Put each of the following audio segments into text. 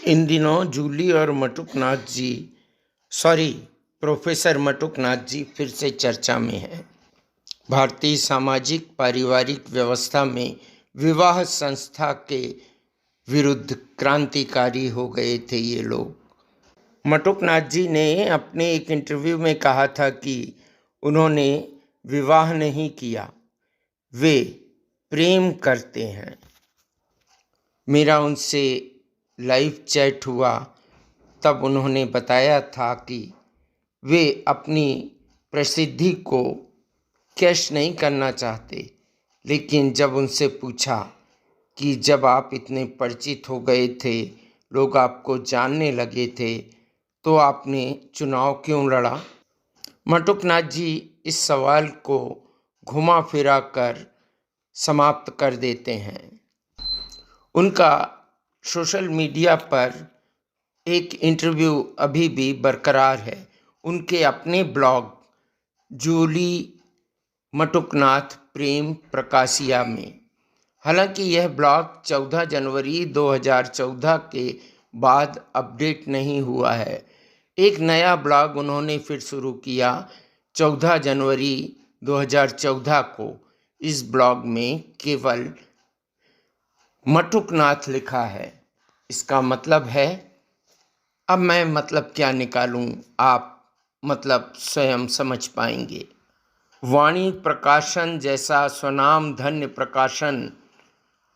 इन दिनों जूली और मटुकनाथ जी प्रोफेसर मटुकनाथ जी फिर से चर्चा में हैं। भारतीय सामाजिक पारिवारिक व्यवस्था में विवाह संस्था के विरुद्ध क्रांतिकारी हो गए थे ये लोग। मटुकनाथ जी ने अपने एक इंटरव्यू में कहा था कि उन्होंने विवाह नहीं किया, वे प्रेम करते हैं। मेरा उनसे लाइव चैट हुआ, तब उन्होंने बताया था कि वे अपनी प्रसिद्धि को कैश नहीं करना चाहते, लेकिन जब उनसे पूछा कि जब आप इतने परिचित हो गए थे, लोग आपको जानने लगे थे, तो आपने चुनाव क्यों लड़ा? मटुकनाथ जी इस सवाल को घुमा फिरा कर समाप्त कर देते हैं। उनका सोशल मीडिया पर एक इंटरव्यू अभी भी बरकरार है, उनके अपने ब्लॉग जूली मटुकनाथ प्रेम प्रकाशिया में। हालांकि यह ब्लॉग 14 जनवरी 2014 के बाद अपडेट नहीं हुआ है। एक नया ब्लॉग उन्होंने फिर शुरू किया 14 जनवरी 2014 को। इस ब्लॉग में केवल मटुकनाथ लिखा है। इसका मतलब है, अब मैं मतलब क्या निकालूं, आप मतलब स्वयं समझ पाएंगे। वाणी प्रकाशन जैसा स्वनाम धन्य प्रकाशन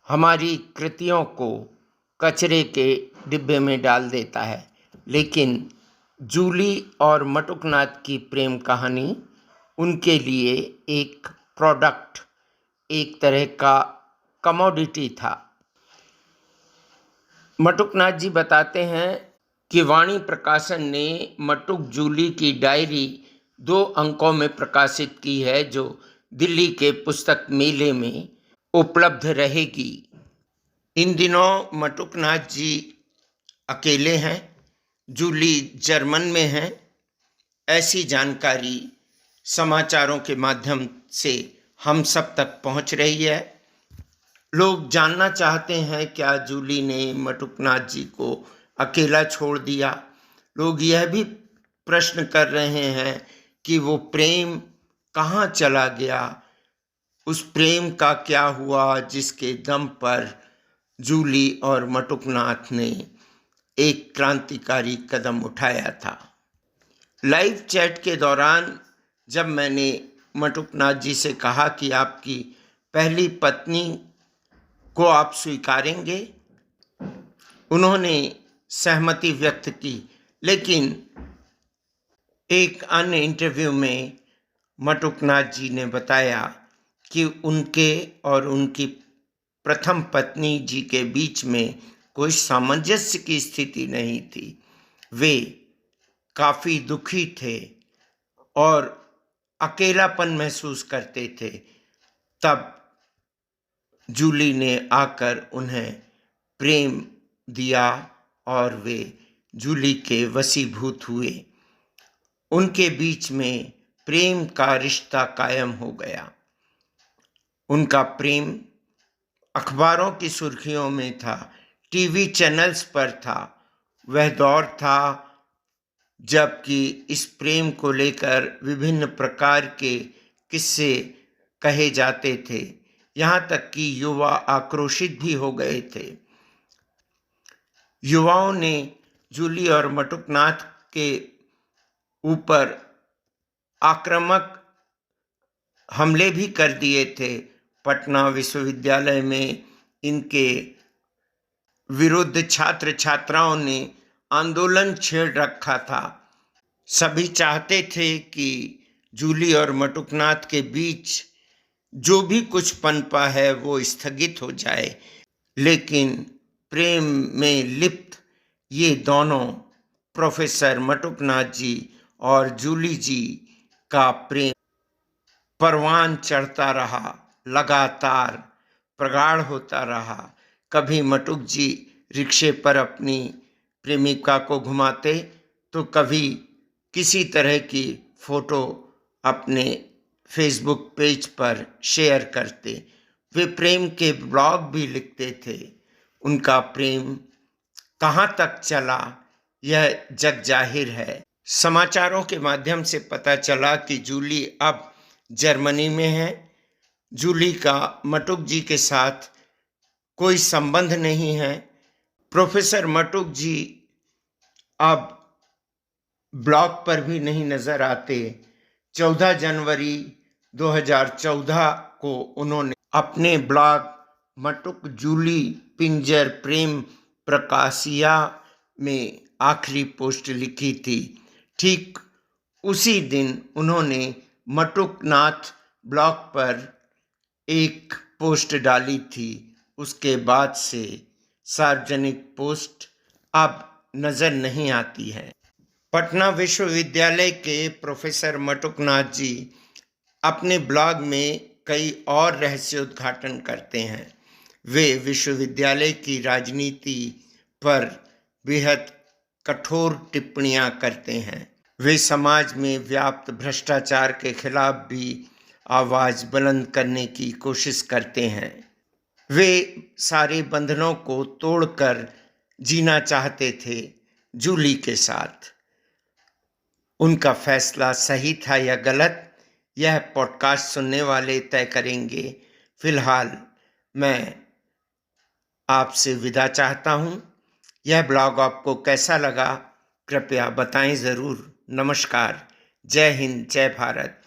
हमारी कृतियों को कचरे के डिब्बे में डाल देता है, लेकिन जूली और मटुकनाथ की प्रेम कहानी उनके लिए एक प्रोडक्ट, एक तरह का कमोडिटी था। मटुकनाथ जी बताते हैं कि वाणी प्रकाशन ने मटुक जूली की डायरी 2 अंकों में प्रकाशित की है, जो दिल्ली के पुस्तक मेले में उपलब्ध रहेगी। इन दिनों मटुकनाथ जी अकेले हैं, जूली जर्मन में हैं। ऐसी जानकारी समाचारों के माध्यम से हम सब तक पहुंच रही है। लोग जानना चाहते हैं क्या जूली ने मटुकनाथ जी को अकेला छोड़ दिया। लोग यह भी प्रश्न कर रहे हैं कि वो प्रेम कहाँ चला गया, उस प्रेम का क्या हुआ जिसके दम पर जूली और मटुकनाथ ने एक क्रांतिकारी कदम उठाया था। लाइव चैट के दौरान जब मैंने मटुकनाथ जी से कहा कि आपकी पहली पत्नी को आप स्वीकारेंगे, उन्होंने सहमति व्यक्त की, लेकिन एक अन्य इंटरव्यू में मटुकनाथ जी ने बताया कि उनके और उनकी प्रथम पत्नी जी के बीच में कोई सामंजस्य की स्थिति नहीं थी। वे काफ़ी दुखी थे और अकेलापन महसूस करते थे। तब जूली ने आकर उन्हें प्रेम दिया और वे जूली के वशीभूत हुए। उनके बीच में प्रेम का रिश्ता कायम हो गया। उनका प्रेम अखबारों की सुर्खियों में था, टीवी चैनल्स पर था। वह दौर था जबकि इस प्रेम को लेकर विभिन्न प्रकार के किस्से कहे जाते थे, यहाँ तक कि युवा आक्रोशित भी हो गए थे। युवाओं ने जूली और मटुकनाथ के ऊपर आक्रामक हमले भी कर दिए थे। पटना विश्वविद्यालय में इनके विरुद्ध छात्र छात्राओं ने आंदोलन छेड़ रखा था। सभी चाहते थे कि जूली और मटुकनाथ के बीच जो भी कुछ पनपा है वो स्थगित हो जाए, लेकिन प्रेम में लिप्त ये दोनों, प्रोफेसर मटुकनाथ जी और जूली जी का प्रेम परवान चढ़ता रहा, लगातार प्रगाढ़ होता रहा। कभी मटुक जी रिक्शे पर अपनी प्रेमिका को घुमाते, तो कभी किसी तरह की फोटो अपने फेसबुक पेज पर शेयर करते। वे प्रेम के ब्लॉग भी लिखते थे। उनका प्रेम कहाँ तक चला यह जग जाहिर है। समाचारों के माध्यम से पता चला कि जूली अब जर्मनी में है। जूली का मटुक जी के साथ कोई संबंध नहीं है। प्रोफेसर मटुक जी अब ब्लॉग पर भी नहीं नजर आते। 14 जनवरी 2014 को उन्होंने अपने ब्लॉग मटुक जूली पिंजर प्रेम प्रकाशिया में आखिरी पोस्ट लिखी थी। ठीक उसी दिन उन्होंने मटुकनाथ ब्लॉग पर एक पोस्ट डाली थी। उसके बाद से सार्वजनिक पोस्ट अब नजर नहीं आती है। पटना विश्वविद्यालय के प्रोफेसर मटुकनाथ जी अपने ब्लॉग में कई और रहस्योद्घाटन करते हैं। वे विश्वविद्यालय की राजनीति पर बेहद कठोर टिप्पणियां करते हैं। वे समाज में व्याप्त भ्रष्टाचार के खिलाफ भी आवाज बुलंद करने की कोशिश करते हैं। वे सारे बंधनों को तोड़कर जीना चाहते थे जूली के साथ। उनका फैसला सही था या गलत, यह पॉडकास्ट सुनने वाले तय करेंगे। फिलहाल मैं आपसे विदा चाहता हूँ। यह ब्लॉग आपको कैसा लगा कृपया बताएं ज़रूर। नमस्कार। जय हिंद, जय भारत।